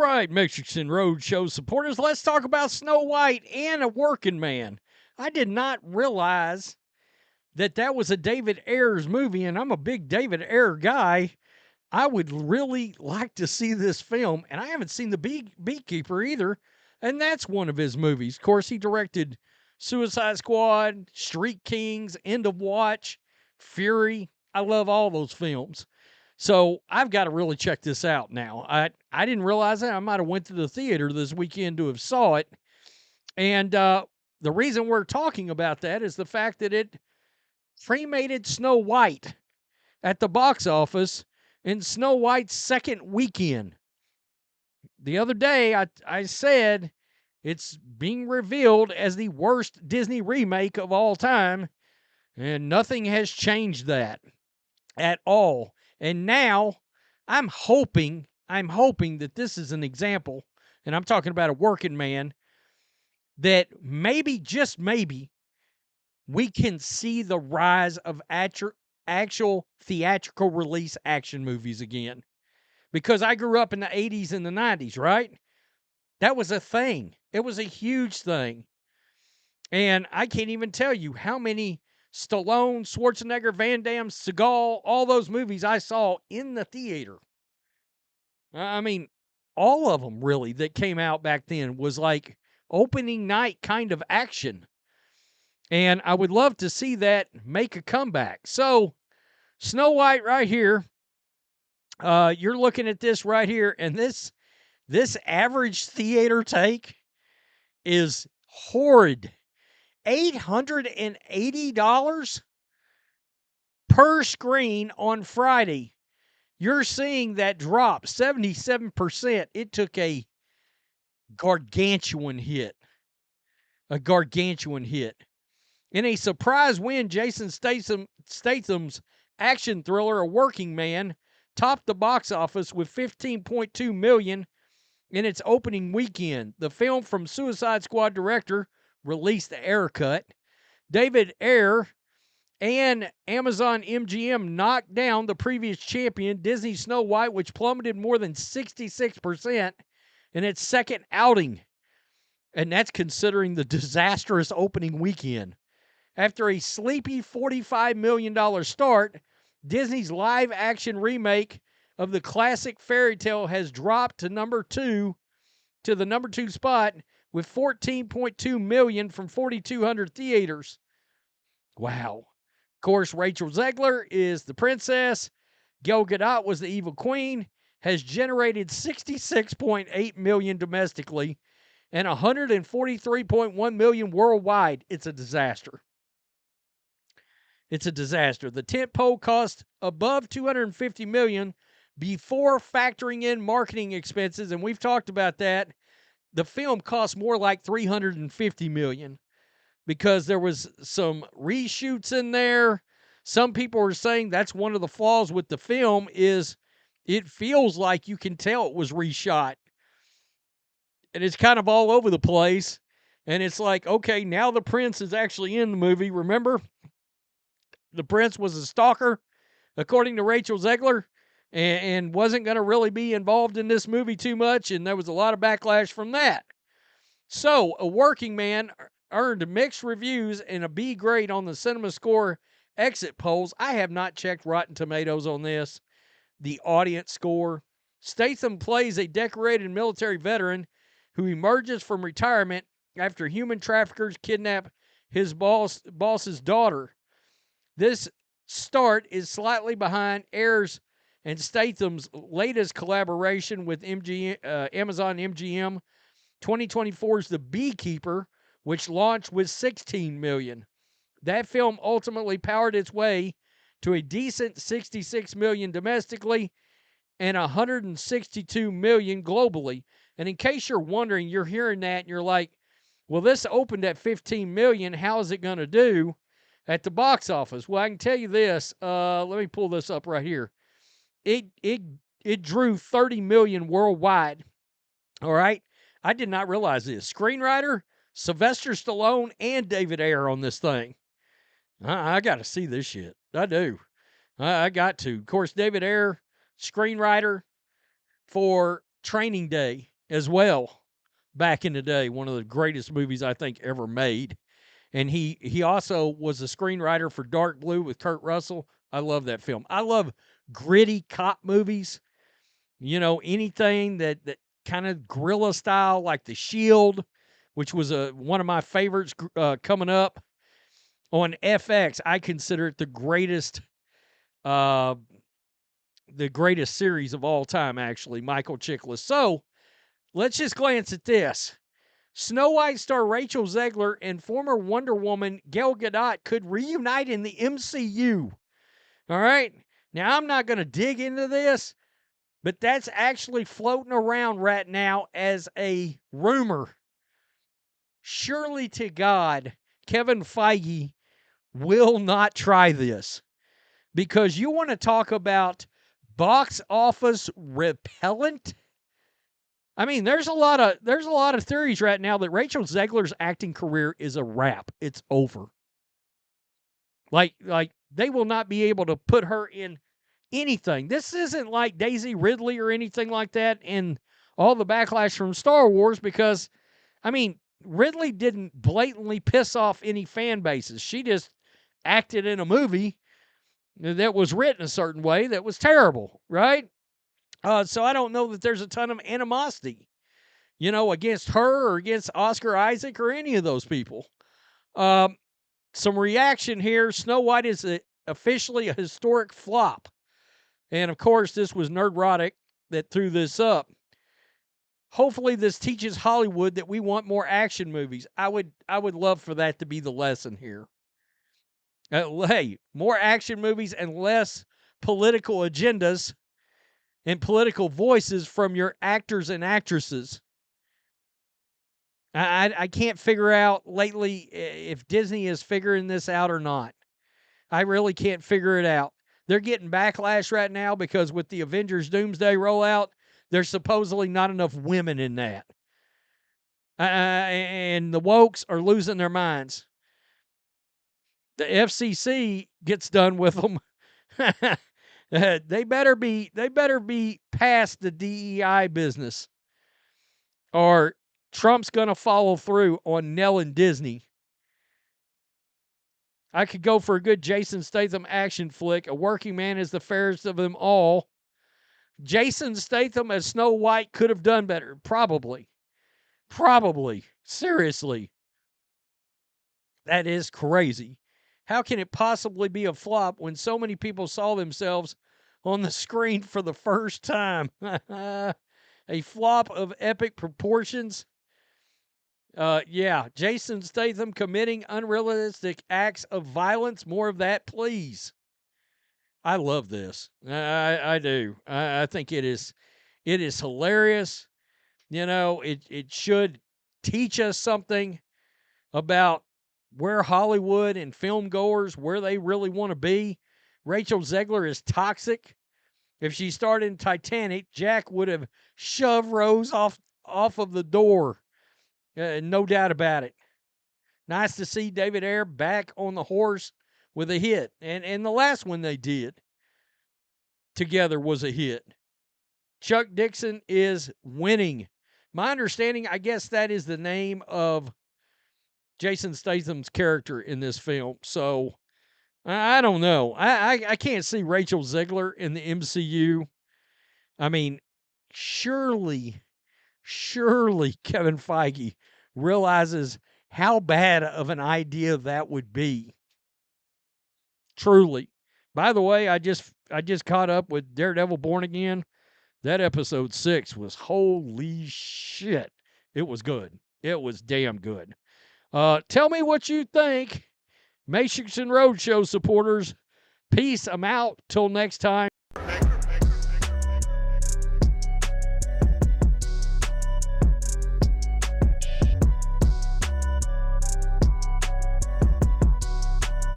right, Matrixx and Rhodes show supporters, let's talk about Snow White and a Working Man. I did not realize that that was a David Ayer's movie, and I'm a big David Ayer guy. I would really like to see this film, and I haven't seen The Beekeeper either, and that's one of his movies. Of course, he directed Suicide Squad, Street Kings, End of Watch, Fury. I love all those films. So I've got to really check this out now. I didn't realize that. I might have went to the theater this weekend to have saw it. And the reason we're talking about that is the fact that it cremated Snow White at the box office in Snow White's second weekend. The other day, I said it's being revealed as the worst Disney remake of all time, and nothing has changed that at all. And now I'm hoping that this is an example, and I'm talking about a Working Man, that maybe, just maybe, we can see the rise of actual theatrical release action movies again. Because I grew up in the 80s and the 90s, right? That was a thing. It was a huge thing. And I can't even tell you how many Stallone, Schwarzenegger, Van Damme, Seagal, all those movies I saw in the theater. I mean, all of them really that came out back then was like opening night kind of action. And I would love to see that make a comeback. So, Snow White right here. You're looking at this right here, and this average theater take is horrid. $880 per screen on Friday. You're seeing that drop 77%. It took a gargantuan hit. A gargantuan hit. In a surprise win, Jason Statham's action thriller, A Working Man, topped the box office with $15.2 million in its opening weekend. The film from Suicide Squad director released the Ayer cut. David Ayer and Amazon MGM knocked down the previous champion, Disney Snow White, which plummeted more than 66% in its second outing. And that's considering the disastrous opening weekend. After a sleepy $45 million start, Disney's live-action remake of the classic fairy tale has dropped to the number two spot with $14.2 million from 4,200 theaters. Wow. Of course, Rachel Zegler is the princess. Gal Gadot was the evil queen. Has generated $66.8 million domestically and $143.1 million worldwide. It's a disaster. It's a disaster. The tentpole cost above $250 million before factoring in marketing expenses, and we've talked about that. The film cost more like $350 million because there was some reshoots in there. Some people are saying that's one of the flaws with the film is it feels like you can tell it was reshot. And it's kind of all over the place. And it's like, okay, now the prince is actually in the movie. Remember? The prince was a stalker, according to Rachel Zegler, and wasn't going to really be involved in this movie too much, and there was a lot of backlash from that. So, A Working Man earned mixed reviews and a B grade on the Cinema Score exit polls. I have not checked Rotten Tomatoes on this. The audience score. Statham plays a decorated military veteran who emerges from retirement after human traffickers kidnap his boss's daughter. This start is slightly behind Ayer's and Statham's latest collaboration with Amazon MGM, 2024's The Beekeeper, which launched with $16 million. That film ultimately powered its way to a decent $66 million domestically and $162 million globally. And in case you're wondering, you're hearing that and you're like, well, this opened at $15 million. How is it going to do at the box office? Well, I can tell you this. Let me pull this up right here. It drew $30 million worldwide. All right. I did not realize this. Screenwriter, Sylvester Stallone, and David Ayer on this thing. I got to see this shit. I do. I got to. Of course, David Ayer, screenwriter for Training Day. as well back in the day. One of the greatest movies I think ever made. And he also was a screenwriter for Dark Blue with Kurt Russell. I love that film. I love gritty cop movies. You know, anything that kind of guerrilla style, like The Shield, which was one of my favorites coming up on FX. I consider it uh, the greatest series of all time, actually, Michael Chiklis. So let's just glance at this. Snow White star Rachel Zegler and former Wonder Woman Gal Gadot could reunite in the MCU. All right? Now, I'm not going to dig into this, but that's actually floating around right now as a rumor. Surely to God, Kevin Feige will not try this, because you want to talk about box office repellent. I mean, there's a lot of theories right now that Rachel Zegler's acting career is a wrap. It's over. Like they will not be able to put her in anything. This isn't like Daisy Ridley or anything like that in all the backlash from Star Wars, because I mean, Ridley didn't blatantly piss off any fan bases. She just acted in a movie that was written a certain way that was terrible, right? So I don't know that there's a ton of animosity, you know, against her or against Oscar Isaac or any of those people. Some reaction here. Snow White is officially a historic flop. And, of course, this was Nerdrotic that threw this up. Hopefully this teaches Hollywood that we want more action movies. I would love for that to be the lesson here. Hey, more action movies and less political agendas and political voices from your actors and actresses. I can't figure out lately if Disney is figuring this out or not. I really can't figure it out. They're getting backlash right now because with the Avengers Doomsday rollout, there's supposedly not enough women in that. And the wokes are losing their minds. The FCC gets done with them. They better be past the DEI business, or Trump's going to follow through on Nell and Disney. I could go for a good Jason Statham action flick. A working man is the fairest of them all. Jason Statham as Snow White could have done better. Probably. Seriously. That is crazy. How can it possibly be a flop when so many people saw themselves on the screen for the first time? A flop of epic proportions. Yeah, Jason Statham committing unrealistic acts of violence. More of that, please. I love this. I do. I think it is hilarious. You know, it should teach us something about where Hollywood and film goers, where they really want to be. Rachel Zegler is toxic. If she starred in Titanic, Jack would have shoved Rose off of the door. No doubt about it. Nice to see David Ayer back on the horse with a hit. And the last one they did together was a hit. Chuck Dixon is winning. My understanding, I guess that is the name of Jason Statham's character in this film. So, I don't know. I can't see Rachel Zegler in the MCU. I mean, surely Kevin Feige realizes how bad of an idea that would be. Truly. By the way, I just caught up with Daredevil Born Again. That episode 6 was holy shit. It was good. It was damn good. Tell me what you think. Matrixx and Rhodes Show supporters. Peace. I'm out. Till next time.